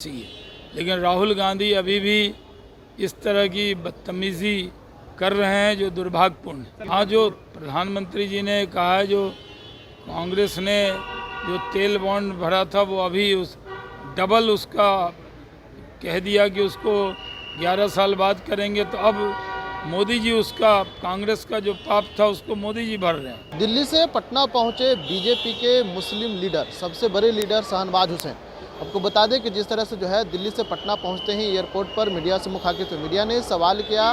चाहिए। लेकिन राहुल गांधी अभी भी इस तरह की बदतमीजी कर रहे हैं जो दुर्भाग्यपूर्ण है। हाँ, जो प्रधानमंत्री जी ने कहा है, जो कांग्रेस ने जो तेल बॉन्ड भरा था वो अभी उस डबल उसका कह दिया कि उसको 11 साल बाद करेंगे, तो अब मोदी जी उसका कांग्रेस का जो पाप था उसको मोदी जी भर रहे हैं। दिल्ली से पटना पहुंचे बीजेपी के मुस्लिम लीडर, सबसे बड़े लीडर शहनवाज हुसैन। आपको बता दें कि जिस तरह से जो है दिल्ली से पटना पहुंचते ही एयरपोर्ट पर मीडिया से मुखातिब थे। मीडिया ने सवाल किया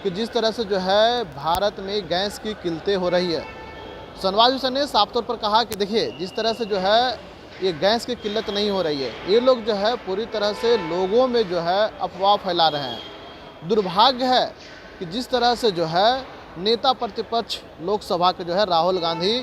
कि जिस तरह से जो है भारत में गैस की किल्लतें हो रही है। शहनवाज हुसैन ने साफ तौर पर कहा कि देखिए, जिस तरह से जो है ये गैस की किल्लत नहीं हो रही है, ये लोग जो है पूरी तरह से लोगों में जो है अफवाह फैला रहे हैं। दुर्भाग्य है कि जिस तरह से जो है नेता प्रतिपक्ष लोकसभा के जो है राहुल गांधी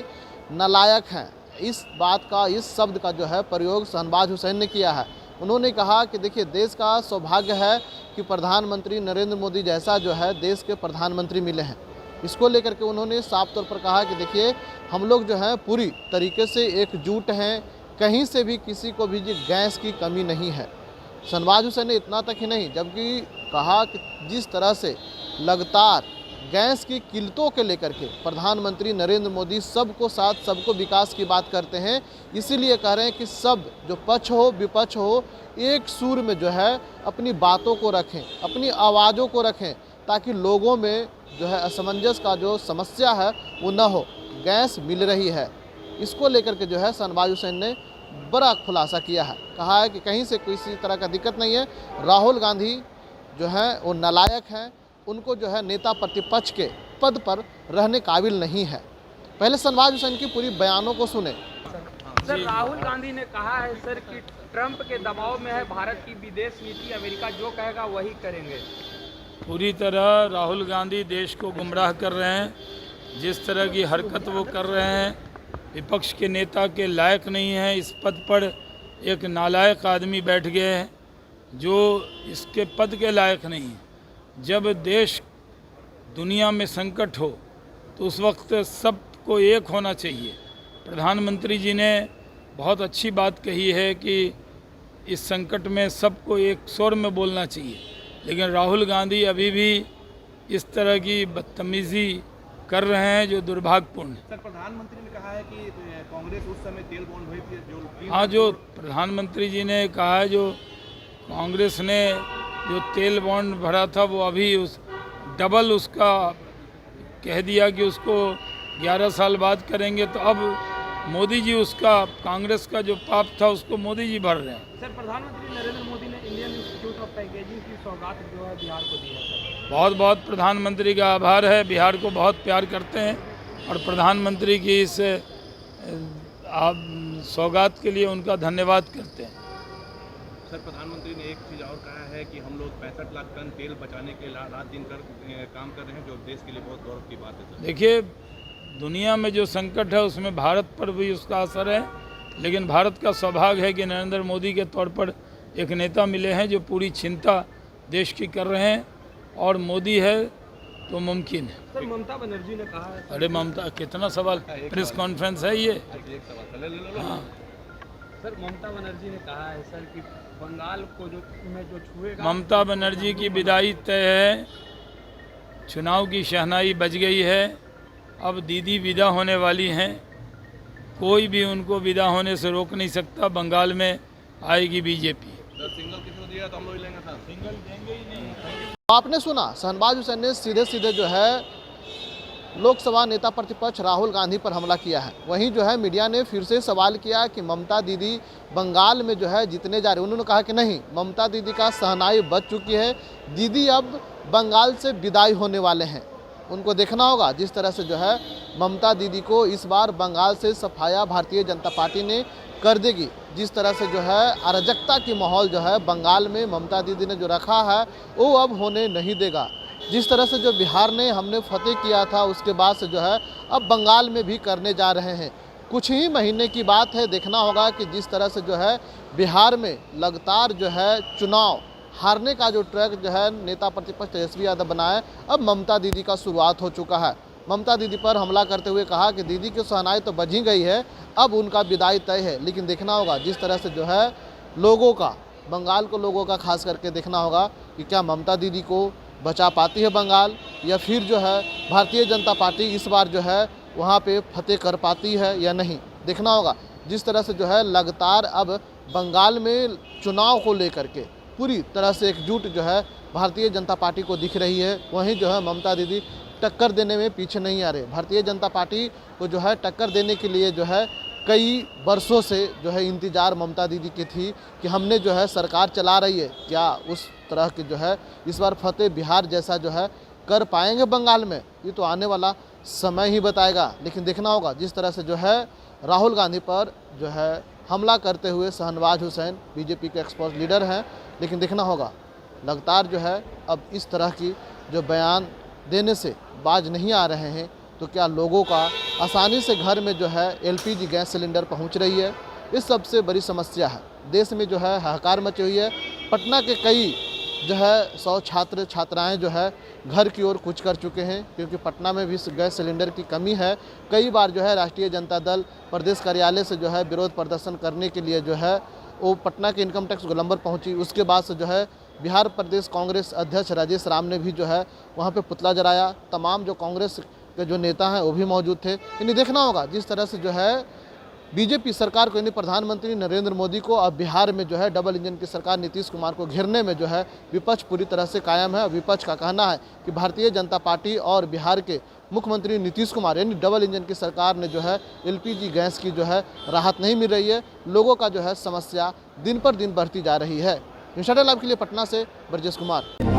नालायक हैं, इस बात का, इस शब्द का जो है प्रयोग शहनवाज हुसैन ने किया है। उन्होंने कहा कि देखिए, देश का सौभाग्य है कि प्रधानमंत्री नरेंद्र मोदी जैसा जो है देश के प्रधानमंत्री मिले हैं। इसको लेकर के उन्होंने साफ तौर पर कहा कि देखिए, हम लोग जो है पूरी तरीके से एकजुट हैं, कहीं से भी किसी को भी गैस की कमी नहीं है। शहनवाज हुसैन ने इतना तक ही नहीं, जबकि कहा कि जिस तरह से लगातार गैस की किल्लतों के लेकर के प्रधानमंत्री नरेंद्र मोदी सबको साथ, सबको विकास की बात करते हैं, इसीलिए कह रहे हैं कि सब जो पक्ष हो विपक्ष हो, एक सुर में जो है अपनी बातों को रखें, अपनी आवाज़ों को रखें, ताकि लोगों में जो है असमंजस का जो समस्या है वो न हो। गैस मिल रही है, इसको लेकर के जो है शहनवाज हुसैन ने बड़ा खुलासा किया है। कहा है कि कहीं से किसी तरह का दिक्कत नहीं है, राहुल गांधी जो है वो नालायक हैं, उनको जो है नेता प्रतिपक्ष के पद पर रहने काबिल नहीं है। पहले शहनवाज हुसैन की पूरी बयानों को सुने। सर, राहुल गांधी ने कहा है सर कि ट्रंप के दबाव में है भारत की विदेश नीति, अमेरिका जो कहेगा वही करेंगे। पूरी तरह राहुल गांधी देश को गुमराह कर रहे हैं। जिस तरह की हरकत वो कर रहे हैं, विपक्ष के नेता के लायक नहीं है। इस पद पर एक नालायक आदमी बैठ गए हैं जो इसके पद के लायक नहीं है। जब देश दुनिया में संकट हो तो उस वक्त सबको एक होना चाहिए। प्रधानमंत्री जी ने बहुत अच्छी बात कही है कि इस संकट में सबको एक स्वर में बोलना चाहिए। लेकिन राहुल गांधी अभी भी इस तरह की बदतमीजी कर रहे हैं जो दुर्भाग्यपूर्ण है। सर, प्रधानमंत्री ने कहा है कि कांग्रेस उस समय तेल बॉन्ड हुई थी जो। हाँ, जो प्रधानमंत्री जी ने कहा है, जो कांग्रेस ने जो तेल बॉन्ड भरा था वो अभी उस डबल उसका कह दिया कि उसको 11 साल बाद करेंगे, तो अब मोदी जी उसका कांग्रेस का जो पाप था उसको मोदी जी भर रहे हैं। सर, प्रधानमंत्री नरेंद्र मोदी ने इंडियन इंस्टीट्यूट ऑफ पैकेजिंग की सौगात जो है बिहार को दी है। सर, बहुत बहुत प्रधानमंत्री का आभार है। बिहार को बहुत प्यार करते हैं और प्रधानमंत्री की इस सौगात के लिए उनका धन्यवाद करते हैं। सर, प्रधानमंत्री ने एक चीज़ और कहा है कि हम लोग 65 लाख टन तेल बचाने के लिए रात दिन काम कर रहे हैं, जो देश के लिए बहुत गौरव की बात है। सर, देखिए, दुनिया में जो संकट है उसमें भारत पर भी उसका असर है, लेकिन भारत का सौभाग्य है कि नरेंद्र मोदी के तौर पर एक नेता मिले हैं जो पूरी चिंता देश की कर रहे हैं, और मोदी है तो मुमकिन है। सर, ममता बनर्जी ने कहा है। अरे ममता, कितना सवाल, प्रेस कॉन्फ्रेंस है ये। एक सवाल हाँ, सर, ममता बनर्जी ने कहा है सर कि बंगाल को जो छुएगा। ममता बनर्जी की विदाई तय है। चुनाव की शहनाई बज गई है। अब दीदी विदा होने वाली हैं, कोई भी उनको विदा होने से रोक नहीं सकता। बंगाल में आएगी बीजेपी। सिंगल किसी को दिया तो हम लोग ही लेंगे। सर, सिंगल देंगे ही नहीं। आपने सुना, शहनवाज हुसैन ने सीधे सीधे जो है लोकसभा नेता प्रतिपक्ष राहुल गांधी पर हमला किया है। वहीं जो है मीडिया ने फिर से सवाल किया कि ममता दीदी बंगाल में जो है जीतने जा रही। उन्होंने कहा कि नहीं, ममता दीदी का शहनाई बज चुकी है, दीदी अब बंगाल से विदाई होने वाले हैं। उनको देखना होगा जिस तरह से जो है ममता दीदी को इस बार बंगाल से सफाया भारतीय जनता पार्टी ने कर देगी। जिस तरह से जो है अराजकता की माहौल जो है बंगाल में ममता दीदी ने जो रखा है वो अब होने नहीं देगा। जिस तरह से जो बिहार ने हमने फतेह किया था, उसके बाद से जो है अब बंगाल में भी करने जा रहे हैं। कुछ ही महीने की बात है, देखना होगा कि जिस तरह से जो है बिहार में लगातार जो है चुनाव हारने का जो ट्रैक जो है नेता प्रतिपक्ष तेजस्वी यादव बनाए, अब ममता दीदी का शुरुआत हो चुका है। ममता दीदी पर हमला करते हुए कहा कि दीदी की शहनाई तो बज ही गई है, अब उनका विदाई तय है। लेकिन देखना होगा जिस तरह से जो है लोगों का बंगाल को लोगों का खास करके देखना होगा कि क्या ममता दीदी को बचा पाती है बंगाल, या फिर जो है भारतीय जनता पार्टी इस बार जो है वहाँ पे फतेह कर पाती है या नहीं, देखना होगा। जिस तरह से जो है लगातार अब बंगाल में चुनाव को लेकर के पूरी तरह से एकजुट जो है भारतीय जनता पार्टी को दिख रही है, वहीं जो है ममता दीदी टक्कर देने में पीछे नहीं आ रहे। भारतीय जनता पार्टी को जो है टक्कर देने के लिए जो है कई वर्षों से जो है इंतज़ार ममता दीदी की थी कि हमने जो है सरकार चला रही है, क्या उस तरह की जो है इस बार फतेह बिहार जैसा जो है कर पाएंगे बंगाल में, ये तो आने वाला समय ही बताएगा। लेकिन देखना होगा जिस तरह से जो है राहुल गांधी पर जो है हमला करते हुए शहनवाज हुसैन बीजेपी के एक्सपोज लीडर हैं, लेकिन देखना होगा लगातार जो है अब इस तरह की जो बयान देने से बाज नहीं आ रहे हैं, तो क्या लोगों का आसानी से घर में जो है एलपीजी गैस सिलेंडर पहुंच रही है, इस सबसे बड़ी समस्या है। देश में जो है हाहाकार मची हुई है। पटना के कई जो है 100 छात्र छात्राएं जो है घर की ओर कूच कर चुके हैं, क्योंकि पटना में भी गैस सिलेंडर की कमी है। कई बार जो है राष्ट्रीय जनता दल प्रदेश कार्यालय से जो है विरोध प्रदर्शन करने के लिए जो है वो पटना के इनकम टैक्स गोलंबर पहुंची। उसके बाद से जो है बिहार प्रदेश कांग्रेस अध्यक्ष राजेश राम ने भी जो है वहाँ पे पुतला जलाया। तमाम जो कांग्रेस के जो नेता हैं वो भी मौजूद थे। इन्हें देखना होगा जिस तरह से जो है बीजेपी सरकार को, यानी प्रधानमंत्री नरेंद्र मोदी को अब बिहार में जो है डबल इंजन की सरकार नीतीश कुमार को घेरने में जो है विपक्ष पूरी तरह से कायम है। विपक्ष का कहना है कि भारतीय जनता पार्टी और बिहार के मुख्यमंत्री नीतीश कुमार यानी डबल इंजन की सरकार ने जो है एलपीजी गैस की जो है राहत नहीं मिल रही है। लोगों का जो है समस्या दिन पर दिन बढ़ती जा रही है। इंस्टाग्राम लाइव के लिए पटना से ब्रजेश कुमार।